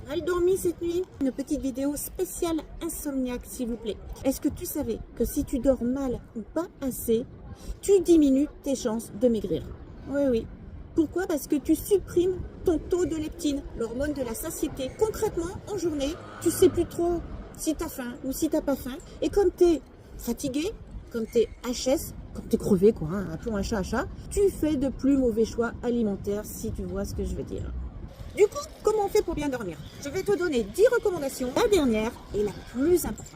mal dormi cette nuit? Une petite vidéo spéciale insomniaque, s'il vous plaît. Est-ce que tu savais que si tu dors mal ou pas assez, tu diminues tes chances de maigrir? Oui, oui. Pourquoi? Parce que tu supprimes ton taux de leptine, l'hormone de la satiété. Concrètement, en journée, tu sais plus trop si tu as faim ou si tu n'as pas faim. Et comme tu es fatigué, comme tu es HS, comme tu es crevé, quoi, hein, appelons un chat à chat, tu fais de plus mauvais choix alimentaires, si tu vois ce que je veux dire. Du coup, comment on fait pour bien dormir? Je vais te donner 10 recommandations. La dernière est la plus importante.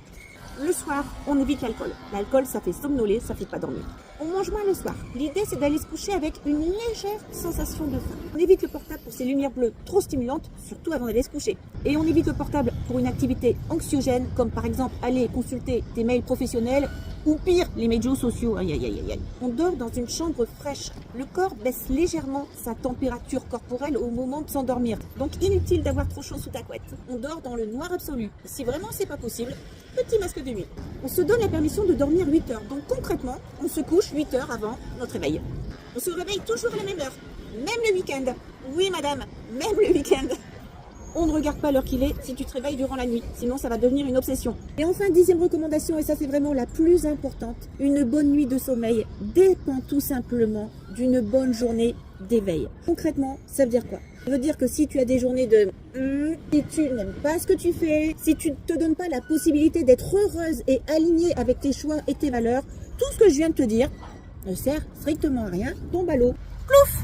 Le soir, on évite l'alcool. L'alcool, ça fait somnoler, ça fait pas dormir. On mange moins le soir. L'idée, c'est d'aller se coucher avec une légère sensation de faim. On évite le portable pour ces lumières bleues trop stimulantes, surtout avant d'aller se coucher. Et on évite le portable pour une activité anxiogène, comme par exemple aller consulter tes mails professionnels ou pire, les médias sociaux. Aïe, aïe, aïe, aïe. On dort dans une chambre fraîche. Le corps baisse légèrement sa température corporelle au moment de s'endormir. Donc inutile d'avoir trop chaud sous ta couette. On dort dans le noir absolu. Si vraiment c'est pas possible, petit masque de nuit. On se donne la permission de dormir 8 heures. Donc concrètement, on se couche 8 heures avant notre réveil. On se réveille toujours à la même heure. Même le week-end. Oui madame, même le week-end. On ne regarde pas l'heure qu'il est si tu te réveilles durant la nuit, sinon ça va devenir une obsession. Et enfin, 10e recommandation, et ça c'est vraiment la plus importante, une bonne nuit de sommeil dépend tout simplement d'une bonne journée d'éveil. Concrètement, ça veut dire quoi? Ça veut dire que si tu as des journées de si tu n'aimes pas ce que tu fais, si tu ne te donnes pas la possibilité d'être heureuse et alignée avec tes choix et tes valeurs, tout ce que je viens de te dire ne sert strictement à rien, tombe à l'eau. Plouf!